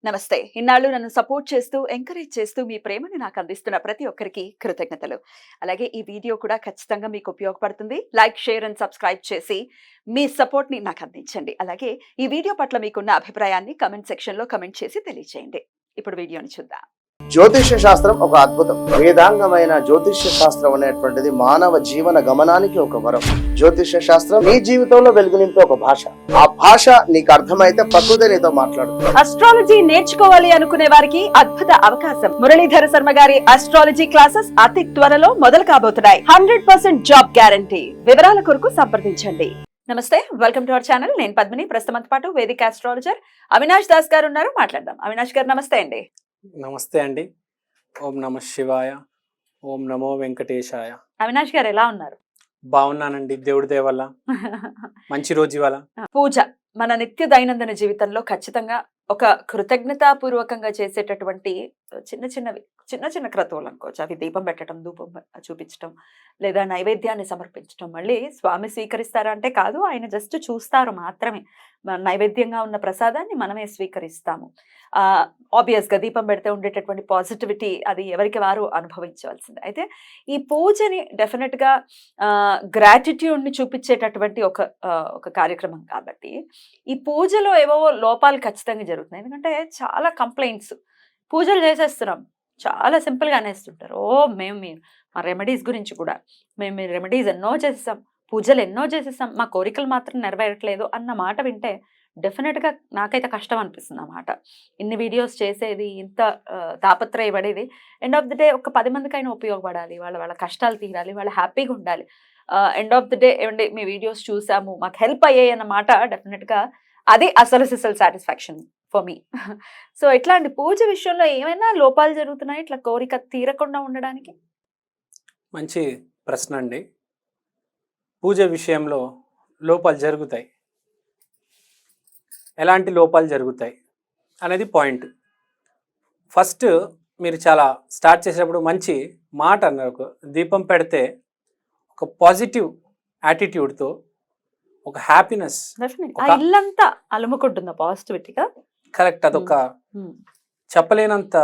నమస్తే. ఇన్నాళ్ళు నన్ను సపోర్ట్ చేస్తూ, ఎంకరేజ్ చేస్తూ మీ ప్రేమని నాకు అందిస్తున్న ప్రతి ఒక్కరికి కృతజ్ఞతలు. అలాగే ఈ వీడియో కూడా ఖచ్చితంగా మీకు ఉపయోగపడుతుంది. లైక్, షేర్ అండ్ సబ్స్క్రైబ్ చేసి మీ సపోర్ట్‌ని నాకు అందించండి. అలాగే ఈ వీడియో పట్ల మీకున్న అభిప్రాయాన్ని కామెంట్ సెక్షన్‌లో కామెంట్ చేసి తెలియజేయండి. ఇప్పుడు వీడియోని చూద్దాం. జ్యోతిష్య శాస్త్రం ఒక అద్భుతం. వేదాంగమైన జ్యోతిష్య శాస్త్రం అనేటువంటిది మానవ జీవన గమనానికి ఒక వరం. జ్యోతిష్య శాస్త్రం నీ జీవితంలో వెలుగునింపే ఒక భాష. ఆ భాష నీకు అర్థమైతే ప్రకృతి నీతో మాట్లాడుతుంది. అస్ట్రాలజీ నేర్చుకోవాలి అనుకునే వారికి అద్భుత అవకాశం. మురళీధర శర్మ గారి అస్ట్రాలజీ క్లాసెస్ అతి త్వరలో మొదలు కాబోతున్నాయి. 100% జాబ్ గ్యారంటీ. వివరాల కొరకు సంప్రదించండి. నమస్తే, వెల్కమ్ టు అవర్ ఛానల్. నేను పద్మిని. ప్రస్తుతం పాటు వేదిక ఆస్ట్రాలజర్ అవినాష్ దాస్ గారు ఉన్నారు. మాట్లాడదాం. అవినాష్ గారు నమస్తే అండి. నమస్తే అండి. ఓం నమ శివాయ. ఓం నమో వెంకటేశాయ. అవినాష్ గారు ఎలా ఉన్నారు? బాగున్నానండి, దేవుడి దయ వల్ల. మంచి రోజు ఇవాళ. పూజ మన నిత్య దైనందిన జీవితంలో ఖచ్చితంగా ఒక కృతజ్ఞతాపూర్వకంగా చేసేటటువంటి చిన్న చిన్న క్రతువులు అనుకోవచ్చు. అవి దీపం పెట్టడం, ధూపం చూపించడం, లేదా నైవేద్యాన్ని సమర్పించడం. మళ్ళీ స్వామి స్వీకరిస్తారా అంటే కాదు, ఆయన జస్ట్ చూస్తారు మాత్రమే. నైవేద్యంగా ఉన్న ప్రసాదాన్ని మనమే స్వీకరిస్తాము. ఆబ్వియస్గా దీపం పెడితే ఉండేటటువంటి పాజిటివిటీ అది ఎవరికి వారు అనుభవించవలసింది. అయితే ఈ పూజని డెఫినెట్గా గ్రాటిట్యూడ్ని చూపించేటటువంటి ఒక కార్యక్రమం కాబట్టి ఈ పూజలో ఏవో లోపాలు ఖచ్చితంగా జరుగుతున్నాయి. ఎందుకంటే చాలా కంప్లైంట్స్. పూజలు చేసేస్తున్నాం, చాలా సింపుల్గా అనేస్తుంటారు. మేము మా రెమెడీస్ గురించి కూడా మేము రెమెడీస్ ఎన్నో చేసేసాం, పూజలు ఎన్నో చేసేసాం, మా కోరికలు మాత్రం నెరవేరట్లేదు అన్న మాట వింటే డెఫినెట్గా నాకైతే కష్టం అనిపిస్తుంది అన్నమాట. ఇన్ని వీడియోస్ చేసేది, ఇంత తాపత్రయపడేది, ఎండ్ ఆఫ్ ది డే ఒక 10 మందికైనా ఉపయోగపడాలి, వాళ్ళ కష్టాలు తీరాలి, వాళ్ళు హ్యాపీగా ఉండాలి. ఎండ్ ఆఫ్ ది డే ఏమండి మీ వీడియోస్ చూసాము, మాకు హెల్ప్ అయ్యాయి అన్నమాట డెఫినెట్గా అది అసలు సాటిస్ఫాక్షన్ ఫర్ మీ. సో ఇట్లాంటి పూజ విషయంలో ఏమైనా లోపాలు జరుగుతున్నాయి ఇట్లా కోరిక తీరకుండా ఉండడానికి? మంచి ప్రశ్న అండి. పూజ విషయంలో లోపాలు జరుగుతాయి. ఎలాంటి లోపాలు జరుగుతాయి అనేది పాయింట్. ఫస్ట్ మీరు చాలా స్టార్ట్ చేసేటప్పుడు మంచి మాట అన్నారు. ఒక దీపం పెడితే ఒక పాజిటివ్ యాటిట్యూడ్తో, ఒక హ్యాపీనెస్, ఇల్లంతా అలుముకుంటుందా పాజిటివిటీగా? కరెక్ట్. అదొక చెప్పలేనంత,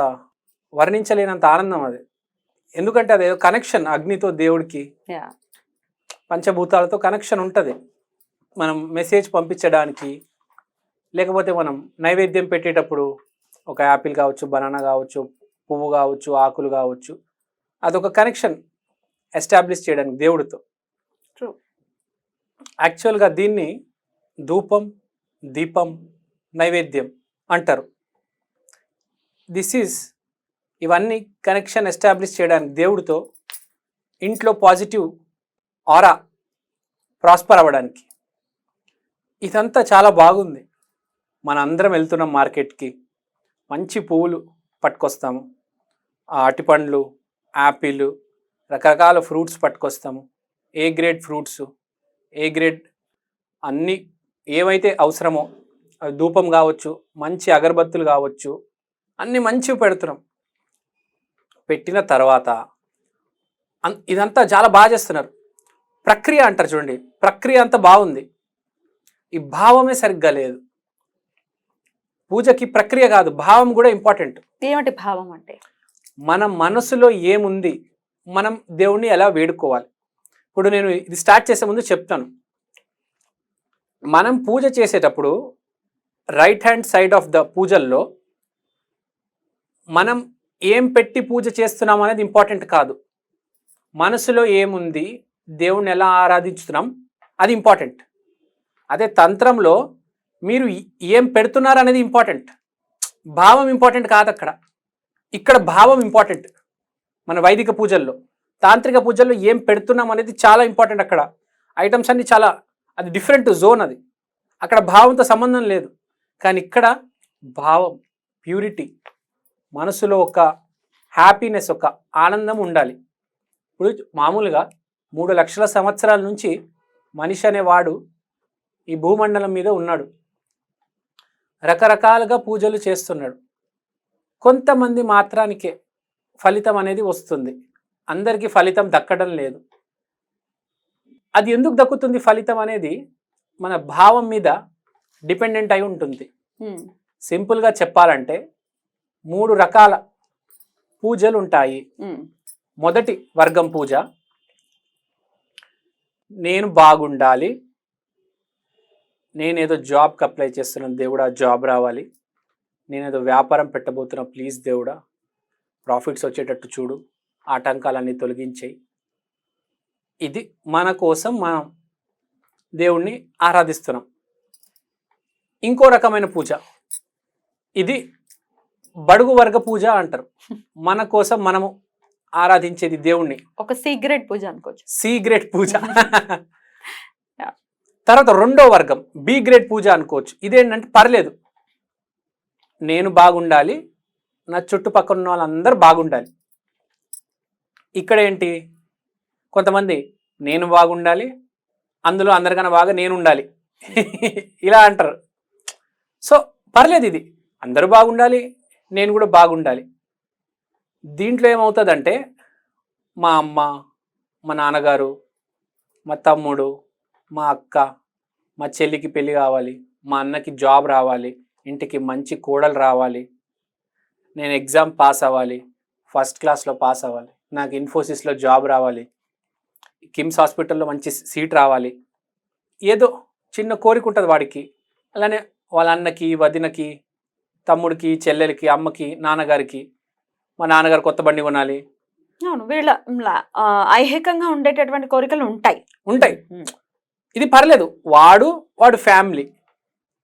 వర్ణించలేనంత ఆనందం అది. ఎందుకంటే అది కనెక్షన్, అగ్నితో, దేవుడికి, పంచభూతాలతో కనెక్షన్ ఉంటుంది. మనం మెసేజ్ పంపించడానికి, లేకపోతే మనం నైవేద్యం పెట్టేటప్పుడు ఒక యాపిల్ కావచ్చు, బనానా కావచ్చు, పువ్వు కావచ్చు, ఆకులు కావచ్చు, అదొక కనెక్షన్ ఎస్టాబ్లిష్ చేయడానికి దేవుడితో. యాక్చువల్గా దీన్ని ధూపం, దీపం, నైవేద్యం అంటారు. ఇవన్నీ కనెక్షన్ ఎస్టాబ్లిష్ చేయడానికి దేవుడితో, ఇంట్లో పాజిటివ్ ఆరా ప్రాస్పర్ అవ్వడానికి. ఇదంతా చాలా బాగుంది. మన అందరం వెళ్తున్నాం మార్కెట్కి, మంచి పువ్వులు పట్టుకొస్తాము, అరటిపండ్లు, యాపిల్, రకరకాల ఫ్రూట్స్ పట్టుకొస్తాము. A grade fruits, A grade అన్నీ ఏవైతే అవసరమో, ధూపం కావచ్చు, మంచి అగరబత్తులు కావచ్చు, అన్నీ మంచివి పెడుతున్నాం. పెట్టిన తర్వాత ఇదంతా చాలా బాగా చేస్తున్నారు. ప్రక్రియ అంటారు చూడండి, ప్రక్రియ అంతా బాగుంది, ఈ భావమే సరిగ్గా లేదు. పూజకి ప్రక్రియ కాదు, భావం కూడా ఇంపార్టెంట్. ఏమిటి భావం అంటే? మన మనసులో ఏముంది, మనం దేవుణ్ణి ఎలా వేడుకోవాలి. ఇప్పుడు నేను ఇది స్టార్ట్ చేసే ముందు చెప్తాను. మనం పూజ చేసేటప్పుడు right hand side of the పూజల్లో మనం ఏం పెట్టి పూజ చేస్తున్నాం అనేది ఇంపార్టెంట్ కాదు. మనసులో ఏముంది, దేవుణ్ణి ఎలా ఆరాధించుతున్నాం అది ఇంపార్టెంట్. అదే తంత్రంలో మీరు ఏం పెడుతున్నారు అనేది ఇంపార్టెంట్, భావం ఇంపార్టెంట్ కాదు అక్కడ. ఇక్కడ భావం ఇంపార్టెంట్. మన వైదిక పూజల్లో, తాంత్రిక పూజల్లో ఏం పెడుతున్నాం అనేది చాలా ఇంపార్టెంట్. అక్కడ ఐటమ్స్ అన్ని చాలా, అది డిఫరెంట్ జోన్. అది అక్కడ భావంతో సంబంధం లేదు. కానీ ఇక్కడ భావం, ప్యూరిటీ, మనసులో ఒక హ్యాపీనెస్, ఒక ఆనందం ఉండాలి. ఇప్పుడు మామూలుగా 3 లక్షల సంవత్సరాల నుంచి మనిషి అనేవాడు ఈ భూమండలం మీద ఉన్నాడు, రకరకాలుగా పూజలు చేస్తున్నాడు. కొంతమంది మాత్రానికే ఫలితం అనేది వస్తుంది, అందరికీ ఫలితం దక్కడం లేదు. అది ఎందుకు దక్కుతుంది ఫలితం అనేది మన భావం మీద డిపెండెంట్ అయి ఉంటుంది. సింపుల్గా చెప్పాలంటే 3 రకాల పూజలు ఉంటాయి. మొదటి వర్గం పూజ, నేను బాగుండాలి, నేనేదో జాబ్కి అప్లై చేస్తున్నాను దేవుడా జాబ్ రావాలి, నేనేదో వ్యాపారం పెట్టబోతున్నా ప్లీజ్ దేవుడా ప్రాఫిట్స్ వచ్చేటట్టు చూడు, ఆటంకాలన్నీ తొలగించేయి. ఇది మన కోసం మనం దేవుణ్ణి ఆరాధిస్తున్నాం. ఇంకో రకమైన పూజ, ఇది బడుగు వర్గ పూజ అంటారు. మన కోసం మనము ఆరాధించేది దేవుణ్ణి, ఒక సీక్రెట్ పూజ అనుకోవచ్చు. సి గ్రేడ్ పూజ. తర్వాత రెండో వర్గం బి గ్రేడ్ పూజ అనుకోవచ్చు. ఇదేంటంటే పర్లేదు, నేను బాగుండాలి, నా చుట్టుపక్కల ఉన్న వాళ్ళందరూ బాగుండాలి. ఇక్కడ ఏంటి, కొంతమంది నేను బాగుండాలి, అందులో అందరికన్నా బాగా నేను ఉండాలి ఇలా అంటారు. సో పర్లేదు, ఇది అందరూ బాగుండాలి, నేను కూడా బాగుండాలి. దీంట్లో ఏమవుతుందంటే మా అమ్మ, మా నాన్నగారు, మా తమ్ముడు, మా అక్క, మా చెల్లికి పెళ్ళి కావాలి, మా అన్నకి జాబ్ రావాలి, ఇంటికి మంచి కోడలు రావాలి, నేను ఎగ్జామ్ పాస్ అవ్వాలి, ఫస్ట్ క్లాస్లో పాస్ అవ్వాలి, నాకు ఇన్ఫోసిస్లో జాబ్ రావాలి, కిమ్స్ హాస్పిటల్లో మంచి సీట్ రావాలి, ఏదో చిన్న కోరిక ఉంటుంది వాడికి. అలానే వాళ్ళ అన్నకి, వదినకి, తమ్ముడికి, చెల్లెలకి, అమ్మకి, నాన్నగారికి, మా నాన్నగారు కొత్త బండి కొనాలి. అవును, వీళ్ళ ఐహికంగా ఉండేటటువంటి కోరికలు ఉంటాయి. ఇది పర్లేదు, వాడు ఫ్యామిలీ.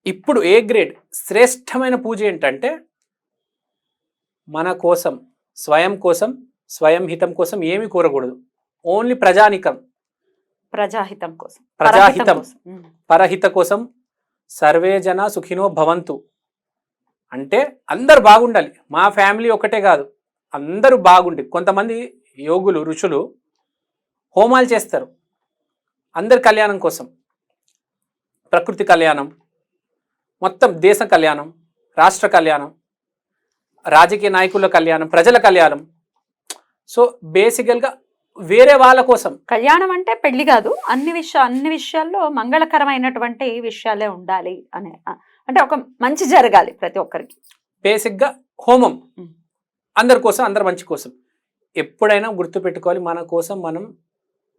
ఇప్పుడు ఏ గ్రేడ్ శ్రేష్టమైన పూజ ఏంటంటే మన కోసం, స్వయం కోసం, స్వయం హితం కోసం ఏమీ కోరకూడదు. ఓన్లీ ప్రజాహితం కోసం, పరహిత కోసం. సర్వే జన సుఖినో భవంతు అంటే అందరు బాగుండాలి. మా ఫ్యామిలీ ఒకటే కాదు, అందరూ బాగుండి. కొంతమంది యోగులు, ఋషులు హోమాలు చేస్తారు అందరి కళ్యాణం కోసం, ప్రకృతి కళ్యాణం, మొత్తం దేశ కళ్యాణం, రాష్ట్ర కళ్యాణం, రాజకీయ నాయకుల కళ్యాణం, ప్రజల కళ్యాణం. సో బేసికల్గా వేరే వాళ్ళ కోసం కళ్యాణం అంటే పెళ్లి కాదు, అన్ని విషయాల్లో మంగళకరమైనటువంటి విషయాలే ఉండాలి అనే, అంటే ఒక మంచి జరగాలి ప్రతి ఒక్కరికి. బేసిక్గా హోమం అందరి కోసం, అందరి మంచి కోసం. ఎప్పుడైనా గుర్తుపెట్టుకోవాలి, మన కోసం మనం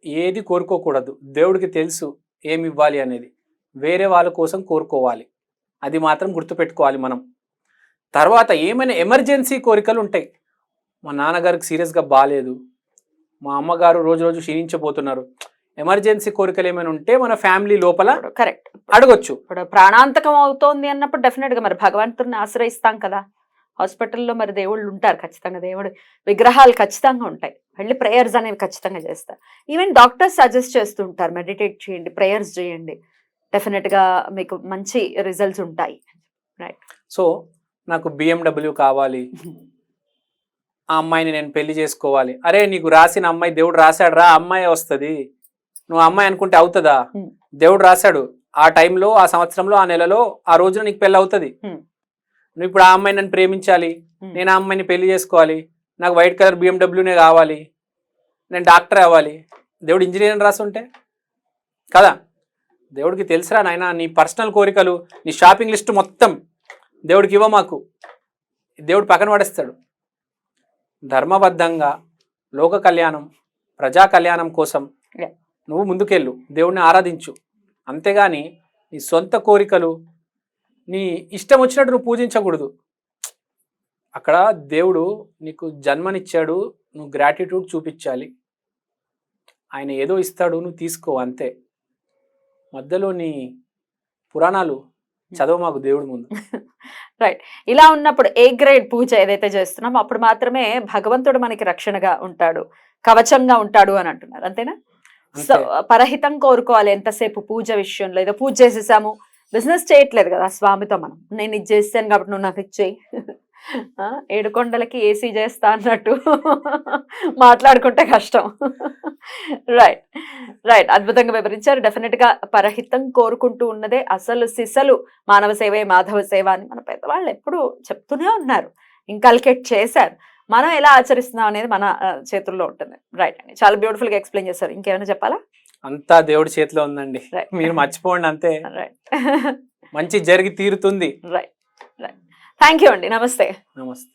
ఏది కోరుకోకూడదు. దేవుడికి తెలుసు ఏమి ఇవ్వాలి అనేది, వేరే వాళ్ళ కోసం కోరుకోవాలి. అది మాత్రం గుర్తుపెట్టుకోవాలి మనం. తర్వాత ఏమైనా ఎమర్జెన్సీ కోరికలు ఉంటాయి. మా నాన్నగారికి సీరియస్గా బాగాలేదు, మా అమ్మగారు రోజు క్షీణించబోతున్నారు, ఎమర్జెన్సీ కోరికలు ఏమైనా ఉంటే మన ఫ్యామిలీ లోపల కరెక్ట్ అడగొచ్చు. ఇప్పుడు ప్రాణాంతకం అవుతోంది అన్నప్పుడు డెఫినెట్గా మరి భగవంతుడిని ఆశ్రయిస్తాం కదా. హాస్పిటల్లో మరి దేవుళ్ళు ఉంటారు ఖచ్చితంగా, దేవుడు విగ్రహాలు ఖచ్చితంగా ఉంటాయి, వెళ్ళి ప్రేయర్స్ అనేవి ఖచ్చితంగా చేస్తారు. ఈవెన్ డాక్టర్స్ సజెస్ట్ చేస్తూ ఉంటారు, మెడిటేట్ చేయండి, ప్రేయర్స్ చేయండి, డెఫినెట్గా మీకు మంచి రిజల్ట్స్ ఉంటాయి. రైట్. సో నాకు BMW కావాలి, ఆ అమ్మాయిని నేను పెళ్లి చేసుకోవాలి. అరే నీకు రాసిన అమ్మాయి దేవుడు రాశాడు రా, అమ్మాయి వస్తుంది. నువ్వు అమ్మాయి అనుకుంటే అవుతుందా? దేవుడు రాశాడు, ఆ టైంలో, ఆ సంవత్సరంలో, ఆ నెలలో, ఆ రోజున నీకు పెళ్ళి అవుతుంది. నువ్వు ఇప్పుడు ఆ అమ్మాయి నన్ను ప్రేమించాలి, నేను ఆ అమ్మాయిని పెళ్లి చేసుకోవాలి, నాకు వైట్ కలర్ BMWనే కావాలి, నేను డాక్టర్ అవ్వాలి. దేవుడు ఇంజనీర్ రాసి ఉంటే కదా. దేవుడికి తెలుసురా నాయన, నీ పర్సనల్ కోరికలు, నీ షాపింగ్ లిస్ట్ మొత్తం దేవుడికి ఇవ్వ మాకు, దేవుడు పక్కన పడేస్తాడు. ధర్మబద్ధంగా లోక కళ్యాణం, ప్రజా కళ్యాణం కోసం నువ్వు ముందుకెళ్ళు, దేవుడిని ఆరాధించు. అంతేగాని నీ సొంత కోరికలు, నీ ఇష్టం వచ్చినట్టు నువ్వు పూజించకూడదు. అక్కడ దేవుడు నీకు జన్మనిచ్చాడు, నువ్వు గ్రాటిట్యూడ్ చూపించాలి. ఆయన ఏదో ఇస్తాడు, నువ్వు తీసుకో అంతే. మధ్యలో నీ పురాణాలు చదవ మాకు దేవుడి ముందు. రైట్. ఇలా ఉన్నప్పుడు ఏ గ్రేడ్ పూజ ఏదైతే చేస్తున్నామో అప్పుడు మాత్రమే భగవంతుడు మనకి రక్షణగా ఉంటాడు, కవచంగా ఉంటాడు అని అంటున్నారు, అంతేనా? సో పరహితం కోరుకోవాలి ఎంతసేపు పూజ విషయంలో. ఏదో పూజ చేసేసాము, బిజినెస్ చేయట్లేదు కదా స్వామితో మనం, నేను ఇది చేస్తాను కాబట్టి నువ్వు నాకు ఇచ్చేయి, 7 కొండలకి ఏసీ చేస్తా అన్నట్టు మాట్లాడుకుంటే కష్టం. రైట్. అద్భుతంగా వివరించారు. డెఫినెట్ గా పరహితం కోరుకుంటూ ఉన్నదే అసలు సిసలు మానవ సేవే మాధవ సేవ అని మన పెద్దవాళ్ళు ఎప్పుడు చెప్తూనే ఉన్నారు, ఇంకల్కేట్ చేశారు. మనం ఎలా ఆచరిస్తున్నాం అనేది మన చేతుల్లో ఉంటుంది. రైట్ అండి, చాలా బ్యూటిఫుల్ గా ఎక్స్ప్లెయిన్ చేశారు. ఇంకేమైనా చెప్పాలా? అంతా దేవుడి చేతిలో ఉందండి, మీరు మర్చిపోండి అంతే. రైట్. మంచి జరిగి తీరుతుంది. రైట్. థ్యాంక్ యూ అండి. నమస్తే. నమస్తే.